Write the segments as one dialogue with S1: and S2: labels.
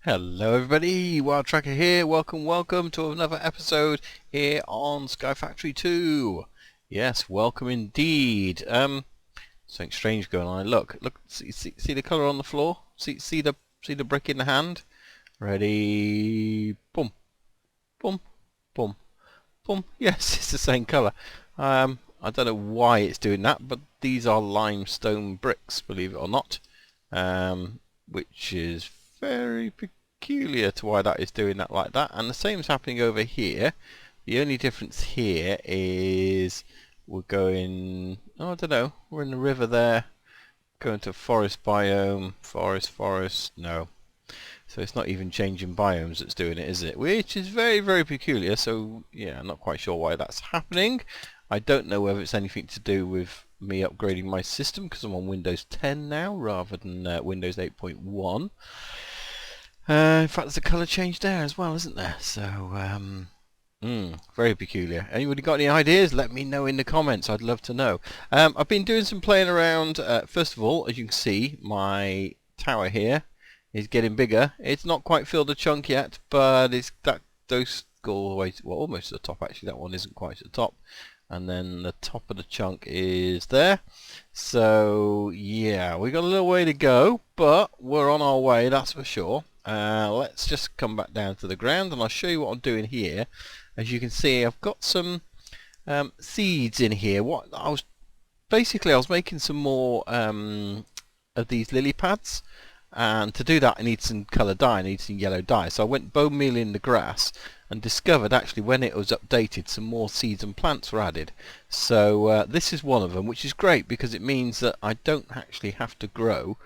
S1: Hello everybody, Wild Tracker here. Welcome to another episode here on Sky Factory 2. Yes, welcome indeed. Something strange going on. Look, see the colour on the floor? See the brick in the hand? Ready, boom, boom, boom, boom. Yes, it's the same colour. I don't know why it's doing that, but these are limestone bricks, believe it or not. Which is very peculiar to why that is doing that like that. And the same is happening over here. The only difference here is we're going, oh, I don't know, we're in the river there, going to forest biome, forest, no. So it's not even changing biomes that's doing it, is it? Which is very peculiar. So yeah, I'm not quite sure why that's happening. I don't know whether it's anything to do with me upgrading my system because I'm on Windows 10 now rather than Windows 8.1. In fact, there's a colour change there as well, isn't there? So, very peculiar. Anybody got any ideas? Let me know in the comments. I'd love to know. I've been doing some playing around. First of all, as you can see, my tower here is getting bigger. It's not quite filled a chunk yet, but it's those go all the way to, well, almost to the top actually. That one isn't quite at the top. And then the top of the chunk is there. So yeah, we got a little way to go, but we're on our way, that's for sure. Let's just come back down to the ground and I'll show you what I'm doing here. As you can see, I've got some seeds in here. I was making some more of these lily pads, and to do that I need some colour dye, I need some yellow dye. So I went bone mealing the grass and discovered actually when it was updated some more seeds and plants were added. So this is one of them, which is great because it means that I don't actually have to grow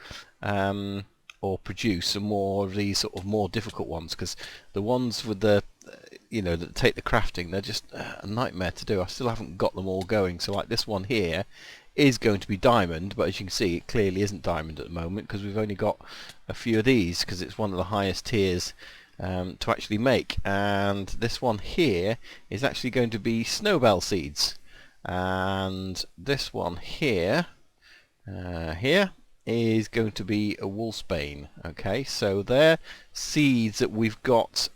S1: or produce some more of these sort of more difficult ones, because the ones with the that take the crafting, they're just a nightmare to do. I still haven't got them all going. So like this one here is going to be diamond, but as you can see it clearly isn't diamond at the moment because we've only got a few of these because it's one of the highest tiers to actually make. And this one here is actually going to be snowbell seeds, and this one here is going to be a wolfsbane. Okay, so they're seeds that we've got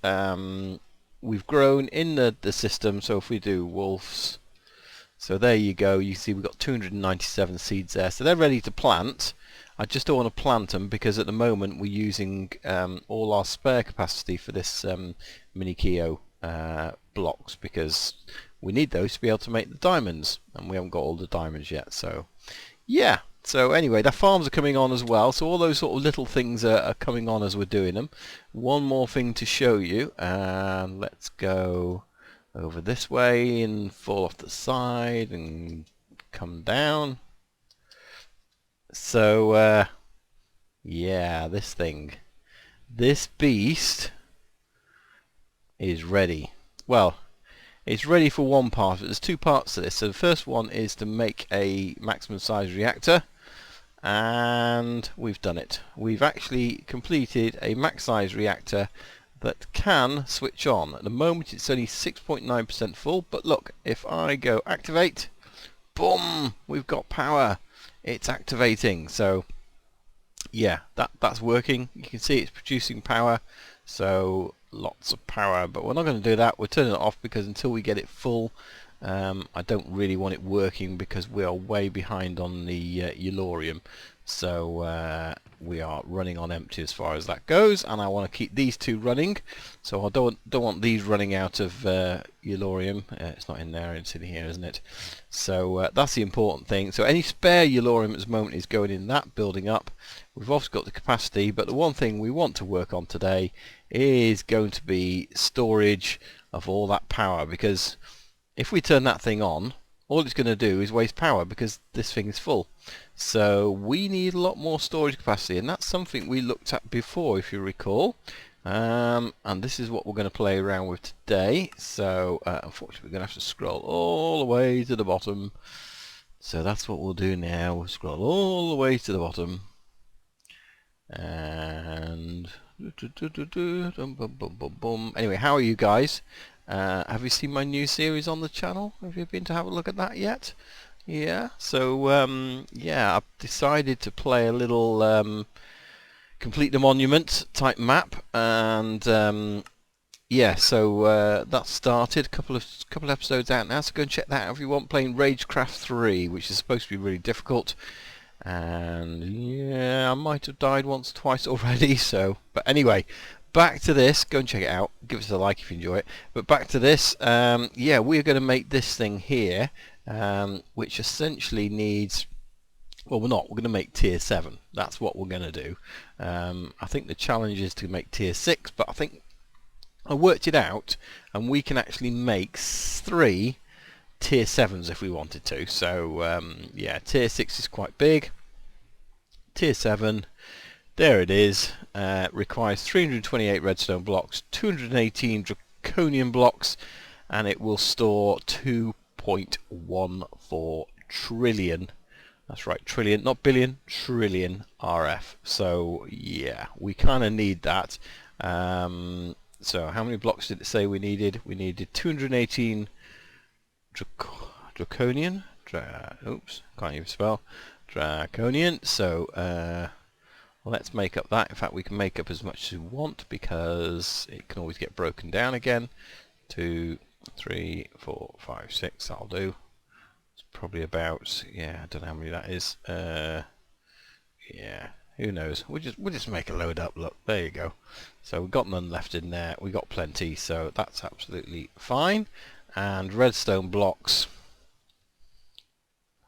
S1: we've grown in the system. So if we do wolves, so there you go, you see we've got 297 seeds there, so they're ready to plant. I just don't want to plant them because at the moment we're using all our spare capacity for this mini Keo blocks, because we need those to be able to make the diamonds, and we haven't got all the diamonds yet. So yeah, so anyway, the farms are coming on as well, so all those sort of little things are coming on as we're doing them. One more thing to show you, and let's go over this way and fall off the side and come down. So yeah, this beast is ready. Well, it's ready for one part, but there's two parts to this. So the first one is to make a maximum size reactor, and we've done it. We've actually completed a max size reactor that can switch on. At the moment it's only 6.9% full, but look, if I go activate, boom, we've got power. It's activating. So yeah, that's working. You can see it's producing power, so lots of power. But we're not going to do that. We're turning it off because until we get it full, I don't really want it working because we are way behind on the Yellorium. So we are running on empty as far as that goes, and I want to keep these two running. So I don't want these running out of Yellorium. It's not in there, it's in here, isn't it? So that's the important thing. So any spare Yellorium at the moment is going in that, building up. We've also got the capacity, but the one thing we want to work on today is going to be storage of all that power, because if we turn that thing on, all it's going to do is waste power because this thing is full. So we need a lot more storage capacity, and that's something we looked at before, if you recall. And this is what we're going to play around with today. So unfortunately we're going to have to scroll all the way to the bottom. So that's what we'll do now. We'll scroll all the way to the bottom. And anyway, how are you guys? Have you seen my new series on the channel? Have you been to have a look at that yet? Yeah, so yeah, I've decided to play a little complete the monument type map, and yeah, so that's started. A couple of episodes out now, so go and check that out if you want. Playing Ragecraft 3, which is supposed to be really difficult, and yeah, I might have died once or twice already. So, but anyway, back to this. Go and check it out. Give us a like if you enjoy it. But back to this. Yeah, we're going to make this thing here, which essentially needs. Well, we're not. We're going to make tier 7. That's what we're going to do. I think the challenge is to make tier 6, but I think I worked it out, and we can actually make 3 tier 7s if we wanted to. So yeah, tier 6 is quite big. Tier 7, there it is. Requires 328 redstone blocks, 218 draconian blocks, and it will store 2.14 trillion. That's right, trillion, not billion, trillion RF. So yeah, we kind of need that. So how many blocks did it say we needed? We needed 218 draconian. Oops, can't even spell. Draconian. So let's make up that. In fact, we can make up as much as we want because it can always get broken down again. 2, 3, 4, 5, 6. That'll do. It's probably about, yeah, I don't know how many that is. Yeah. Who knows? We'll just make a load up. Look, there you go. So we've got none left in there. We got plenty, so that's absolutely fine. And redstone blocks.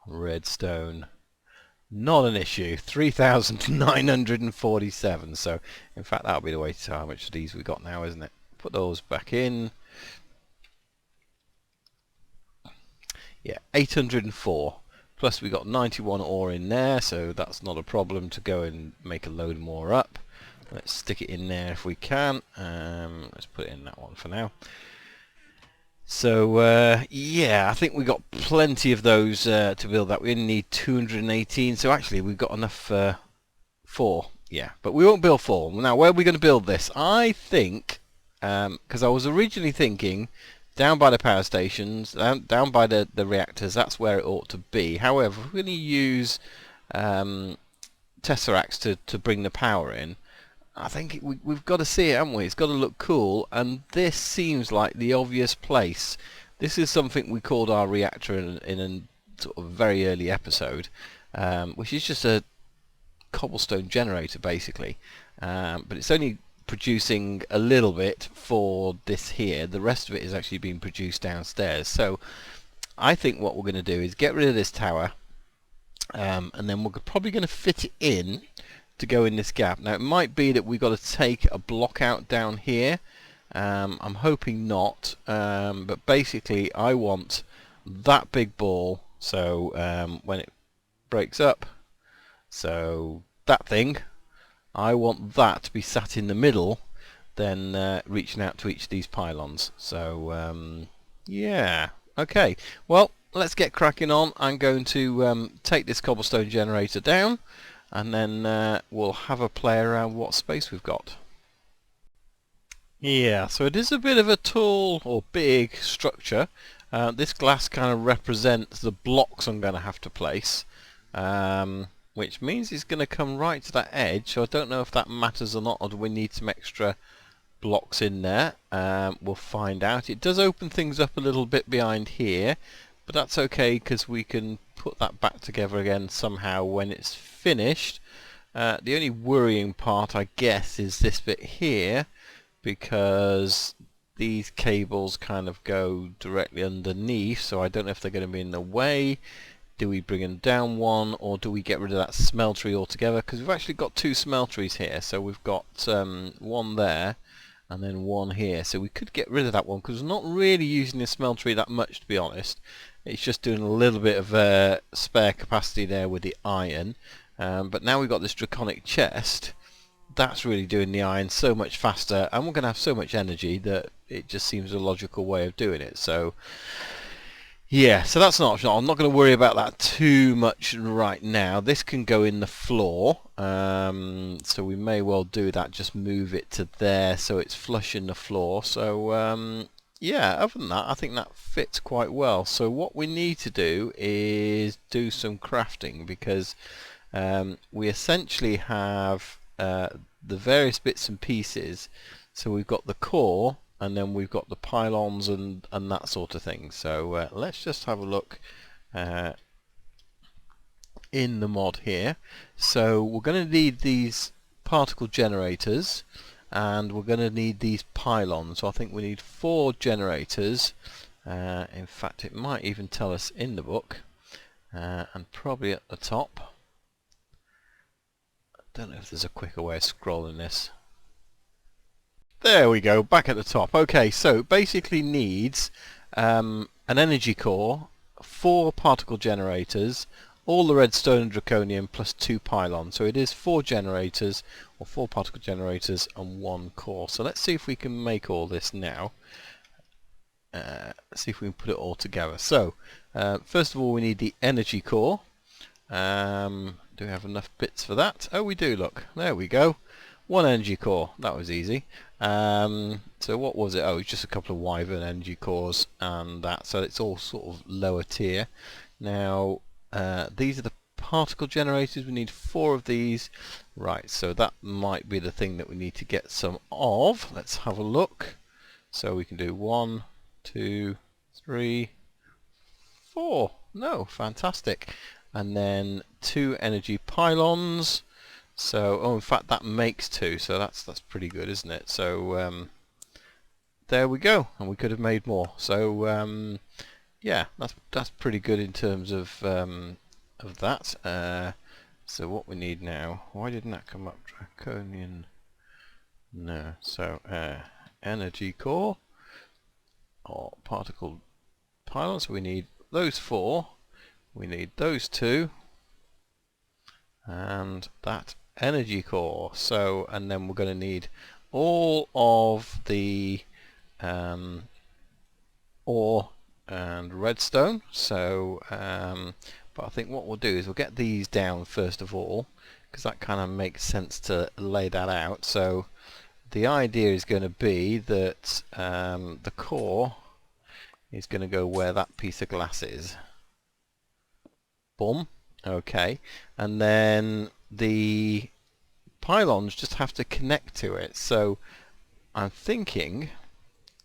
S1: Redstone, not an issue. 3,947. So in fact, that'll be the way to tell how much of these we got now, isn't it? Put those back in. Yeah, 804. Plus we got 91 ore in there, so that's not a problem to go and make a load more up. Let's stick it in there if we can. Let's put it in that one for now. So yeah, I think we got plenty of those to build that. We only need 218, so actually we've got enough for 4. Yeah, but we won't build 4. Now, where are we going to build this? I think, because I was originally thinking down by the power stations, down by the reactors, that's where it ought to be. However, if we're going to use tesseracts to bring the power in, I think we've got to see it, haven't we? It's got to look cool, and this seems like the obvious place. This is something we called our reactor in a sort of very early episode, which is just a cobblestone generator basically, but it's only producing a little bit for this here. The rest of it is actually being produced downstairs. So I think what we're going to do is get rid of this tower, and then we're probably going to fit it in to go in this gap. Now it might be that we've got to take a block out down here. I'm hoping not, but basically I want that big ball, so when it breaks up, so that thing, I want that to be sat in the middle, then reaching out to each of these pylons. So yeah, okay, well, let's get cracking on. I'm going to take this cobblestone generator down, and then we'll have a play around what space we've got. Yeah, so it is a bit of a tall or big structure. This glass kind of represents the blocks I'm going to have to place, which means it's going to come right to that edge. So I don't know if that matters or not, or do we need some extra blocks in there. We'll find out. It does open things up a little bit behind here, but that's okay because we can put that back together again somehow when it's finished. The only worrying part, I guess, is this bit here, because these cables kind of go directly underneath, so I don't know if they're going to be in the way. Do we bring them down one, or do we get rid of that smeltery altogether? Because we've actually got 2 smelteries here, so we've got one there and then one here, so we could get rid of that one because we're not really using the smeltery that much, to be honest. It's just doing a little bit of spare capacity there with the iron, but now we've got this draconic chest. That's really doing the iron so much faster, and we're going to have so much energy that it just seems a logical way of doing it. So yeah, so that's an option. I'm not going to worry about that too much right now. This can go in the floor, so we may well do that, just move it to there so it's flush in the floor. So yeah, other than that, I think that fits quite well. So what we need to do is do some crafting, because we essentially have the various bits and pieces. So we've got the core, and then we've got the pylons and that sort of thing. So let's just have a look in the mod here. So we're going to need these particle generators, and we're going to need these pylons. So I think we need 4 generators. In fact, it might even tell us in the book, and probably at the top. I don't know if there's a quicker way of scrolling this. There we go, back at the top. Okay, so it basically needs an energy core, 4 particle generators, all the redstone and draconium, plus 2 pylons. So it is 4 generators, or 4 particle generators and 1 core. So let's see if we can make all this now. See if we can put it all together. So first of all, we need the energy core. Do we have enough bits for that? Oh, we do, look. There we go. 1 energy core. That was easy. So what was it? Oh, it's just a couple of wyvern energy cores and that. So it's all sort of lower tier. Now, these are the particle generators. We need 4 of these. Right, so that might be the thing that we need to get some of. Let's have a look. So we can do 1, 2, 3, 4. No, fantastic. And then 2 energy pylons. So, oh, in fact, that makes 2. So that's pretty good, isn't it? So there we go. And we could have made more. So yeah, that's pretty good in terms of that. So what we need now? Why didn't that come up? Draconian. No. So energy core or particle pylons. So we need those 4. We need those 2. And that energy core. So, and then we're going to need all of the ore and redstone. So but I think what we'll do is we'll get these down first of all, because that kind of makes sense to lay that out. So the idea is going to be that the core is going to go where that piece of glass is. Boom. Okay, and then the pylons just have to connect to it. So I'm thinking,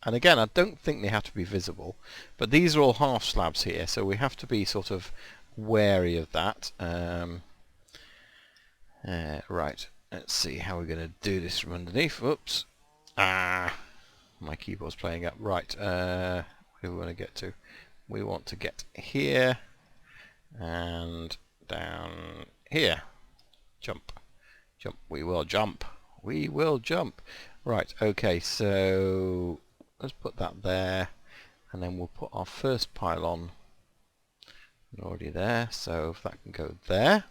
S1: and again, I don't think they have to be visible, but these are all half slabs here, so we have to be sort of wary of that. Right, let's see how we're going to do this from underneath. Oops. My keyboard's playing up. Right, where do we want to get to? We want to get here and down here. Jump. Jump. We will jump. We will jump. Right, okay, so let's put that there, and then we'll put our first pylon already there, so if that can go there,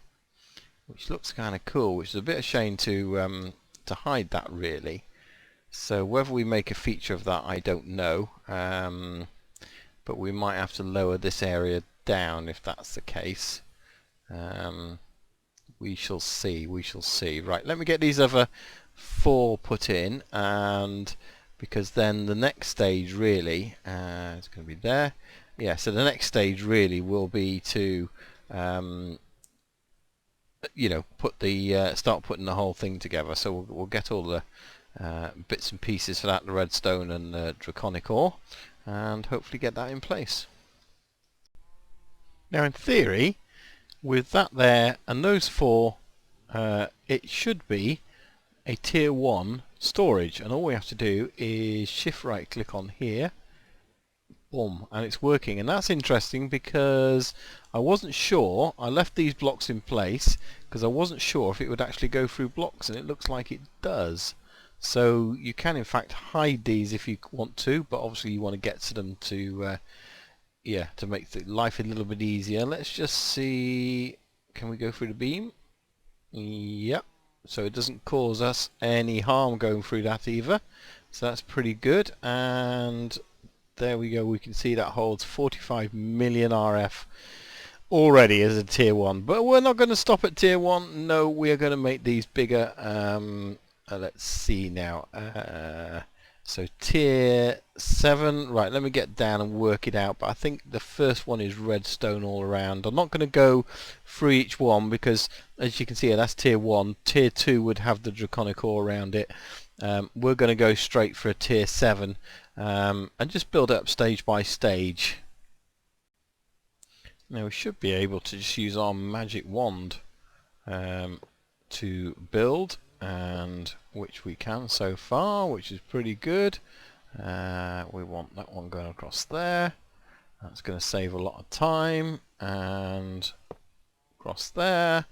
S1: which looks kind of cool, which is a bit of a shame to hide that really. So whether we make a feature of that, I don't know, but we might have to lower this area down if that's the case. We shall see, we shall see. Right, let me get these other 4 put in, and because then the next stage really is going to be there. Yeah, so the next stage really will be to you know, put the start putting the whole thing together. So we'll get all the bits and pieces for that, the redstone and the draconic ore, and hopefully get that in place. Now in theory, with that there and those 4, it should be a tier 1 storage, and all we have to do is shift right click on here, boom, and it's working. And that's interesting because I wasn't sure, I left these blocks in place because I wasn't sure if it would actually go through blocks, and it looks like it does. So you can in fact hide these if you want to, but obviously you want to get to them to yeah, to make the life a little bit easier. Let's just see, can we go through the beam? Yep, so it doesn't cause us any harm going through that either, so that's pretty good. And there we go, we can see that holds 45 million RF already as a tier 1, but we're not going to stop at tier 1. No, we are going to make these bigger. Let's see now, So tier 7, right, let me get down and work it out, but I think the first one is redstone all around. I'm not going to go through each one because, as you can see here, that's tier 1. Tier 2 would have the draconic ore around it. We're going to go straight for a tier 7 and just build up stage by stage. Now we should be able to just use our magic wand to build, and which we can so far, which is pretty good. We want that one going across there. That's going to save a lot of time, and across there,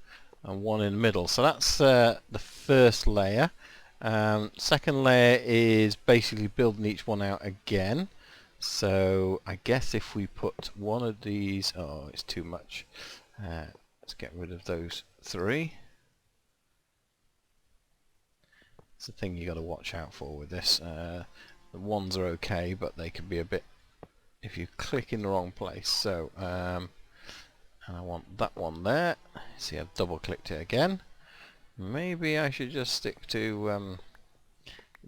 S1: and one in the middle. So that's the first layer. Second layer is basically building each one out again. So I guess if we put one of these, oh, it's too much. Let's get rid of those 3. It's the thing you got to watch out for with this. The ones are okay, but they can be a bit, if you click in the wrong place. So and I want that one there. See, I've double clicked it again. Maybe I should just stick to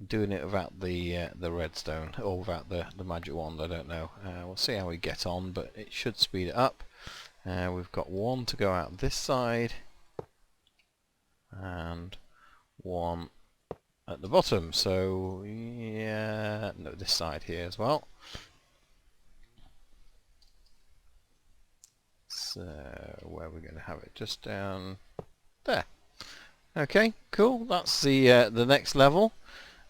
S1: doing it without the redstone, or without the magic wand. I don't know. We'll see how we get on, but it should speed it up. We've got one to go out this side and one at the bottom, so yeah, no, this side here as well. So where are we going to have it? Just down there. Okay, cool. That's the next level.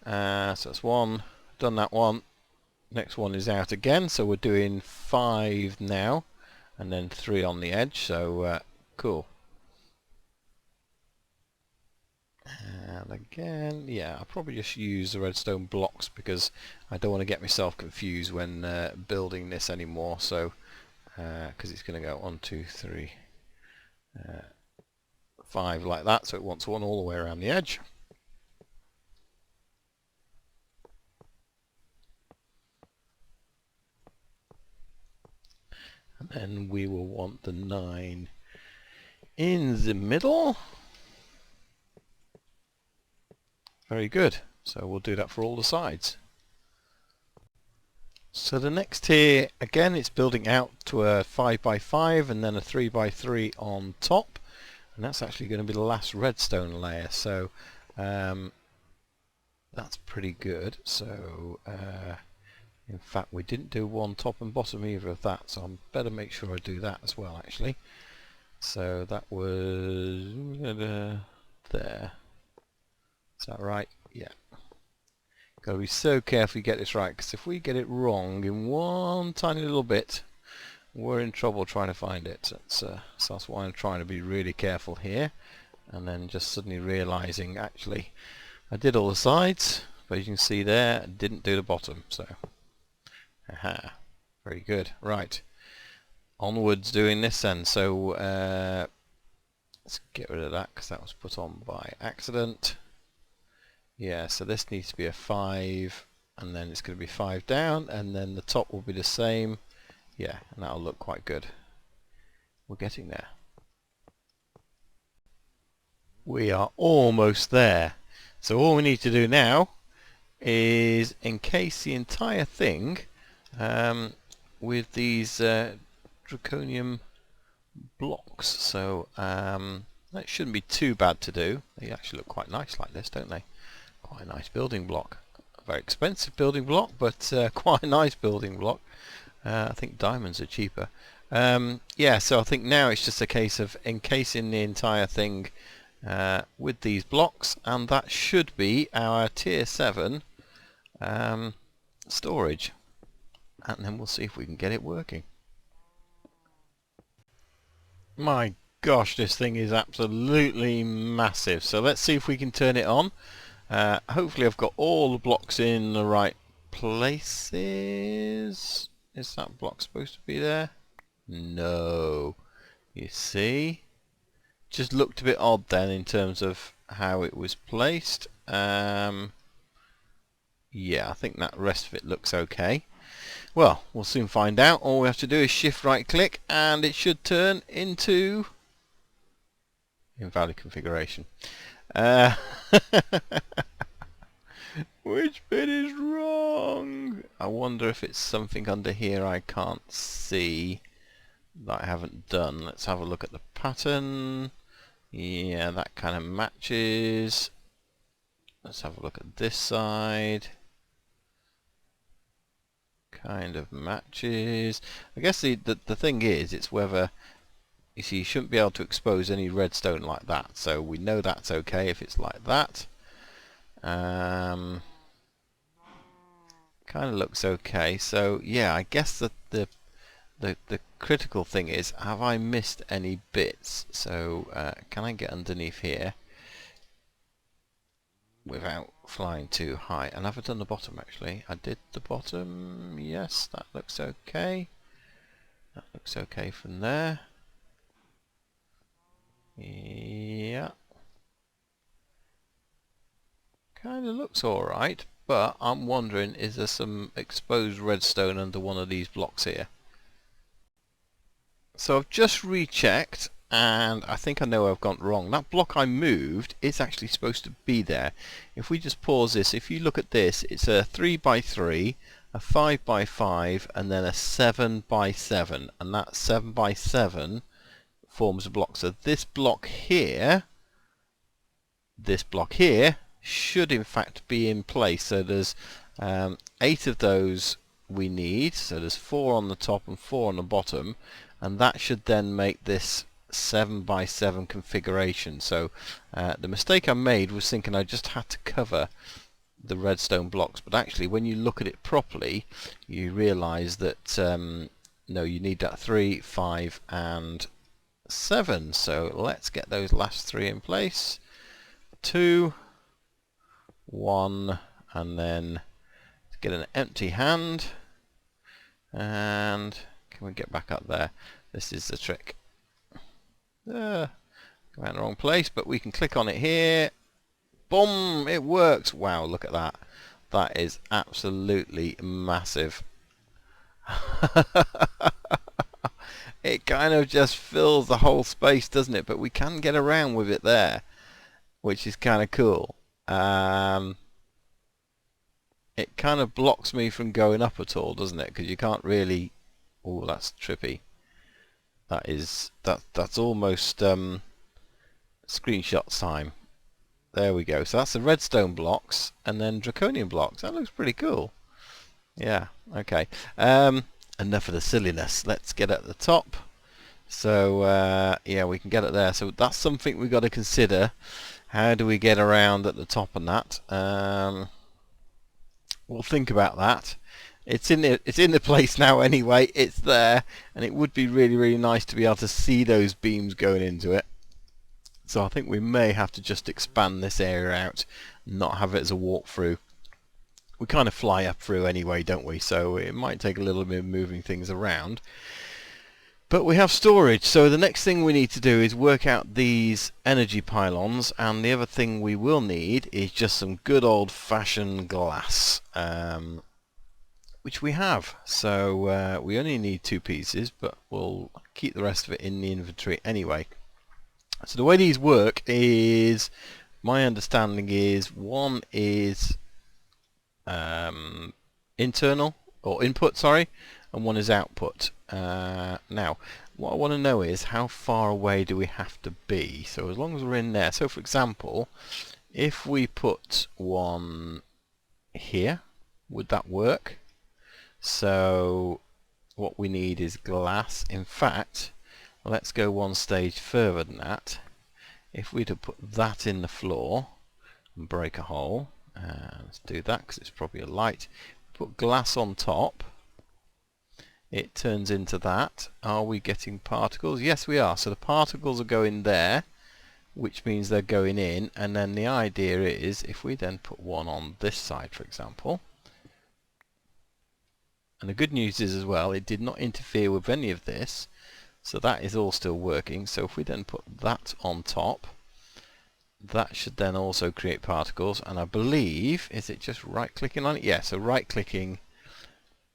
S1: So that's one, done that one. Next one is out again, so we're doing 5 now, and then 3 on the edge. So cool. And again, yeah, I'll probably just use the redstone blocks because I don't want to get myself confused when building this anymore. So because it's going to go 1, 2, 3, 5 like that, so it wants one all the way around the edge. And then we will want the 9 in the middle. Very good. So we'll do that for all the sides. So the next tier, again, it's building out to a 5x5 and then a 3x3 on top. And that's actually going to be the last redstone layer. So that's pretty good. So in fact, we didn't do one top and bottom either of that, so I better make sure I do that as well, actually. So that was there. Is that right? Yeah. Got to be so careful you get this right, because if we get it wrong in one tiny little bit, we're in trouble trying to find it. So that's why I'm trying to be really careful here, and then just suddenly realizing actually I did all the sides, but you can see there I didn't do the bottom. So aha, very good. Right, onwards doing this then. So let's get rid of that because that was put on by accident. Yeah, so this needs to be a 5, and then it's going to be 5 down, and then the top will be the same. Yeah, and that'll look quite good. We're getting there. We are almost there. So all we need to do now is encase the entire thing with these Draconian blocks. So that shouldn't be too bad to do. They actually look quite nice like this, don't they? Quite a nice building block. A very expensive building block, but quite a nice building block. I think diamonds are cheaper. Yeah, so I think now it's just a case of encasing the entire thing with these blocks, and that should be our tier 7 storage. And then we'll see if we can get it working. My gosh, this thing is absolutely massive. So let's see if we can turn it on. Hopefully I've got all the blocks in the right places. Is that block supposed to be there? No. You see? Just looked a bit odd then in terms of how it was placed. Yeah, I think that rest of it looks okay. Well, we'll soon find out. All we have to do is shift right click and it should turn into Invalid Configuration. Which bit is wrong? if it's something under here I can't see that I haven't done. Let's have a look at the pattern. Yeah, that kind of matches. Let's have a look at this side. Kind of matches. I guess the thing is, it's whether, you see, you shouldn't be able to expose any redstone like that, so we know that's okay if it's like that. Kind of looks okay. So yeah, I guess that the critical thing is, have I missed any bits? So can I get underneath here without flying too high? And have I done the bottom actually? I did the bottom. Yes, that looks okay. That looks okay from there. Yeah. Kind of looks alright, but I'm wondering, is there some exposed redstone under one of these blocks here? So I've just rechecked, and I think I know where I've gone wrong. That block I moved is actually supposed to be there. If we just pause this, if you look at this, it's a 3x3, a 5x5, and then a 7x7, and that 7x7 forms a block. So this block here should in fact be in place. So there's 8 of those we need, so there's 4 on the top and 4 on the bottom, and that should then make this 7x7 configuration. So the mistake I made was thinking I just had to cover the redstone blocks, but actually when you look at it properly you realize that no, you need that 3, 5 and 7. So let's get those last 3 in place. 2, 1, and then get an empty hand, and can we get back up there? This is the trick. Come out in the wrong place, but we can click on it here. Boom! It works. Wow, look at that. That is absolutely massive. It kind of just fills the whole space, doesn't it? But we can get around with it there, which is kind of cool. It kind of blocks me from going up at all, doesn't it? Because you can't really... Oh, that's trippy. That's almost screenshot time. There we go. So that's the redstone blocks and then Draconian blocks. That looks pretty cool. Yeah, okay. Enough of the silliness. Let's get at the top. So yeah, we can get it there. So that's something we've got to consider. How do we get around at the top on that? We'll think about that. It's in the place now anyway. It's there, and it would be really nice to be able to see those beams going into it. So I think we may have to just expand this area out, not have it as a walkthrough. We kind of fly up through anyway, don't we? So it might take a little bit of moving things around. But we have storage, so the next thing we need to do is work out these energy pylons, and the other thing we will need is just some good old-fashioned glass, which we have. So we only need 2 pieces, but we'll keep the rest of it in the inventory anyway. So the way these work is, my understanding is, one is internal, or input, sorry, and one is output. Now, what I want to know is how far away do we have to be? So as long as we're in there, so for example, if we put one here, would that work? So what we need is glass. In fact, let's go one stage further than that. If we to put that in the floor and break a hole, let's do that because it's probably a light. Put glass on top. It turns into that. Are we getting particles? Yes, we are. So the particles are going there, which means they're going in. And then the idea is, if we then put one on this side, for example, and the good news is as well, it did not interfere with any of this, so that is all still working. So if we then put that on top, that should then also create particles. And I believe, is it just right clicking on it? Yeah, so right clicking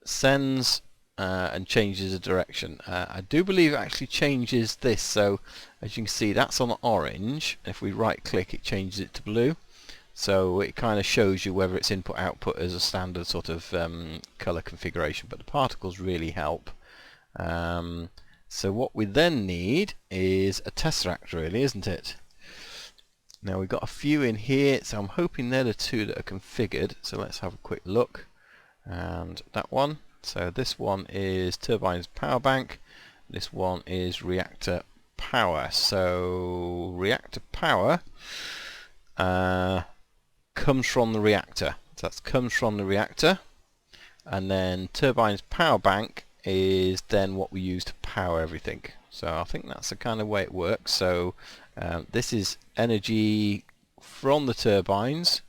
S1: sends and changes the direction. I do believe it actually changes this, so as you can see that's on orange. If we right click, it changes it to blue. So it kind of shows you whether it's input output as a standard sort of color configuration, but the particles really help. So what we then need is a tesseract, really, isn't it? Now we've got a few in here, so I'm hoping they're the two that are configured. So let's have a quick look. And that one. So this one is turbines power bank. This one is reactor power. So reactor power comes from the reactor. So that comes from the reactor. And then turbines power bank is then what we use to power everything. So I think that's the kind of way it works. So this is energy from the turbines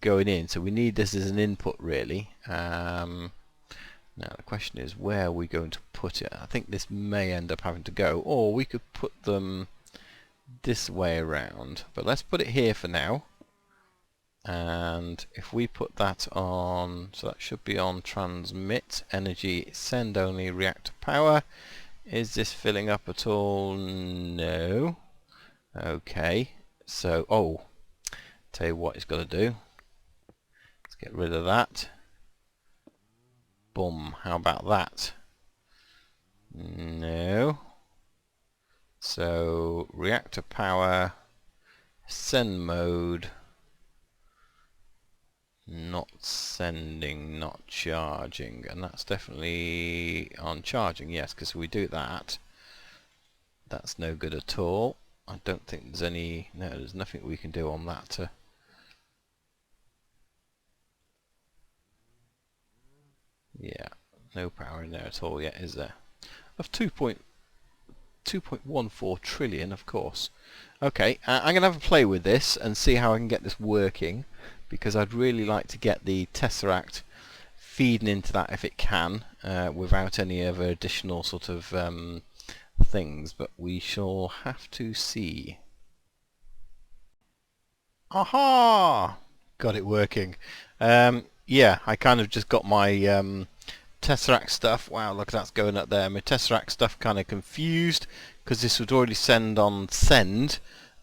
S1: going in. So we need this as an input, really. Now the question is, where are we going to put it? I think this may end up having to go, or we could put them this way around. But let's put it here for now. And if we put that on, so that should be on transmit, energy, send only, reactor power. Is this filling up at all? No. Okay. So, oh, tell you what it's got to do. Let's get rid of that. Boom. How about that? No. So reactor power, send mode, not sending, not charging, and that's definitely on charging, yes, because we do that. That's no good at all. I don't think there's any, no, there's nothing we can do on that to yeah, no power in there at all yet, is there? Of 2.14 trillion, of course. Okay, I'm going to have a play with this and see how I can get this working, because I'd really like to get the tesseract feeding into that if it can, without any other additional sort of things, but we shall have to see. Aha! Got it working. Yeah, I kind of just got my tesseract stuff. Wow, look, that's going up there. My tesseract stuff kind of confused because this would already send on send,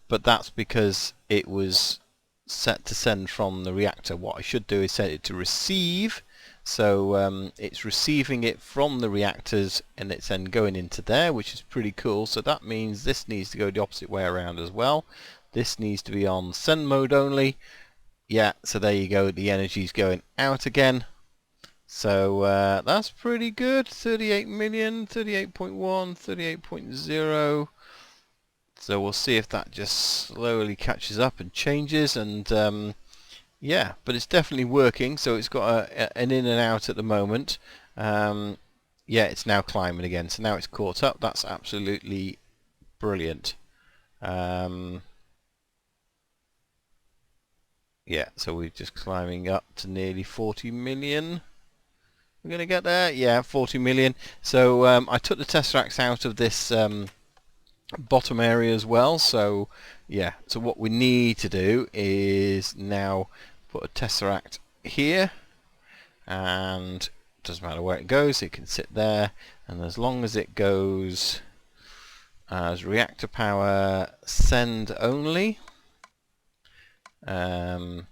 S1: but that's because it was set to send from the reactor. What I should do is set it to receive. So it's receiving it from the reactors and it's then going into there, which is pretty cool. So that means this needs to go the opposite way around as well. This needs to be on send mode only. Yeah, so there you go, the energy's going out again. So that's pretty good. 38 million, 38.1, 38.0. So we'll see if that just slowly catches up and changes, and yeah, but it's definitely working. So it's got an in and out at the moment. Yeah, it's now climbing again, so now it's caught up. That's absolutely brilliant. Yeah, so we're just climbing up to nearly 40 million. We're going to get there? Yeah, 40 million. So I took the tesseracts out of this bottom area as well. So yeah, so what we need to do is now put a tesseract here. And it doesn't matter where it goes, it can sit there. And as long as it goes as reactor power send only, there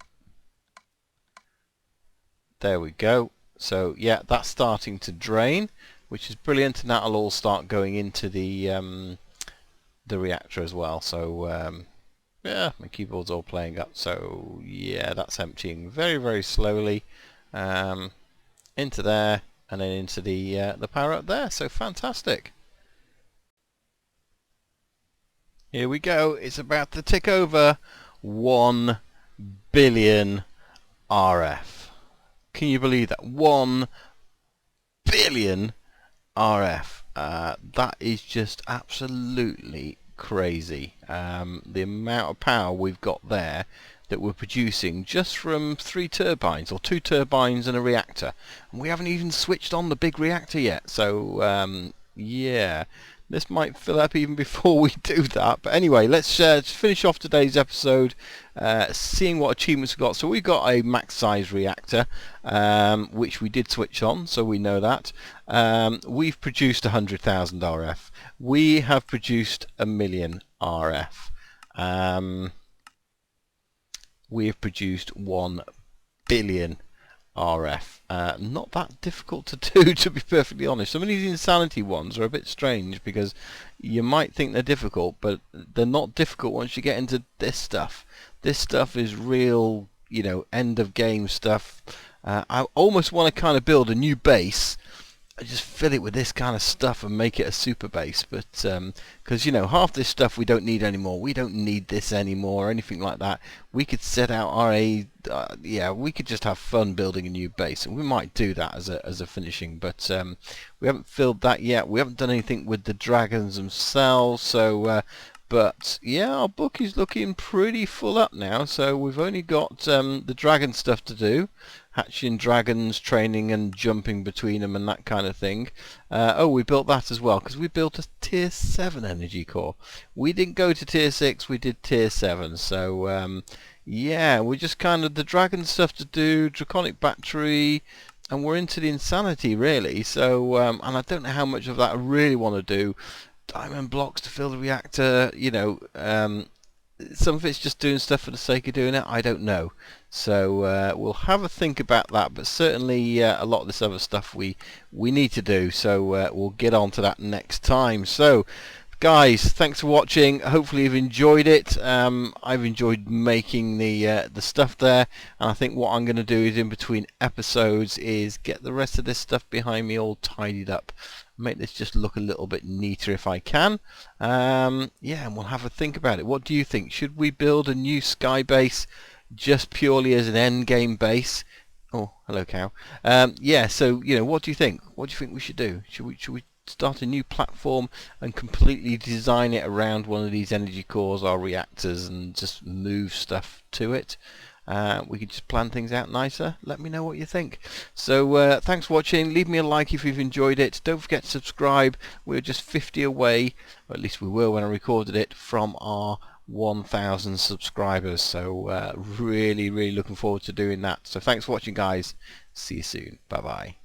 S1: we go. So yeah, that's starting to drain, which is brilliant, and that'll all start going into the reactor as well. So yeah, my keyboard's all playing up. So yeah, that's emptying very, very slowly into there, and then into the power up there. So fantastic. Here we go. It's about to tick over 1 billion RF. Can you believe that? 1 billion RF. That is just absolutely crazy. The amount of power we've got there that we're producing just from 3 turbines, or 2 turbines and a reactor. And we haven't even switched on the big reactor yet. So yeah, this might fill up even before we do that. But anyway, let's finish off today's episode seeing what achievements we've got. So we've got a max size reactor, which we did switch on, so we know that. We've produced 100,000 RF. We have produced 1 million RF. we have produced 1 billion RF. Not that difficult to do, to be perfectly honest. Some of these insanity ones are a bit strange because you might think they're difficult, but they're not difficult once you get into this stuff. This stuff is real, you know, end of game stuff. I almost want to kind of build a new base. I just fill it with this kind of stuff and make it a super base, but because you know, half this stuff we don't need anymore. We don't need this anymore or anything like that. We could set out our yeah, we could just have fun building a new base, and we might do that as a finishing, but we haven't filled that yet. We haven't done anything with the dragons themselves, so but yeah, our book is looking pretty full up now, so we've only got the dragon stuff to do, hatching dragons, training and jumping between them and that kind of thing. Oh, we built that as well, because we built a tier 7 energy core. We didn't go to tier 6, we did tier 7, so yeah, we're just kind of the dragon stuff to do, draconic battery, and we're into the insanity really, so and I don't know how much of that I really want to do. Diamond blocks to fill the reactor, you know, some of it's just doing stuff for the sake of doing it, I don't know. So we'll have a think about that, but certainly a lot of this other stuff we need to do, so we'll get on to that next time. So guys, thanks for watching. Hopefully you've enjoyed it. I've enjoyed making the stuff there, and I think what I'm going to do is in between episodes is get the rest of this stuff behind me all tidied up, make this just look a little bit neater if I can. Yeah, and we'll have a think about it. What do you think? Should we build a new sky base just purely as an end game base? Oh, hello cow. Yeah, so you know, what do you think? What do you think we should do? Should we start a new platform and completely design it around one of these energy cores, our reactors, and just move stuff to it? We could just plan things out nicer. Let me know what you think. So thanks for watching. Leave me a like if you've enjoyed it. Don't forget to subscribe. We're just 50 away, or at least we were when I recorded it, from our 1,000 subscribers. So really looking forward to doing that. So thanks for watching guys. See you soon. Bye bye.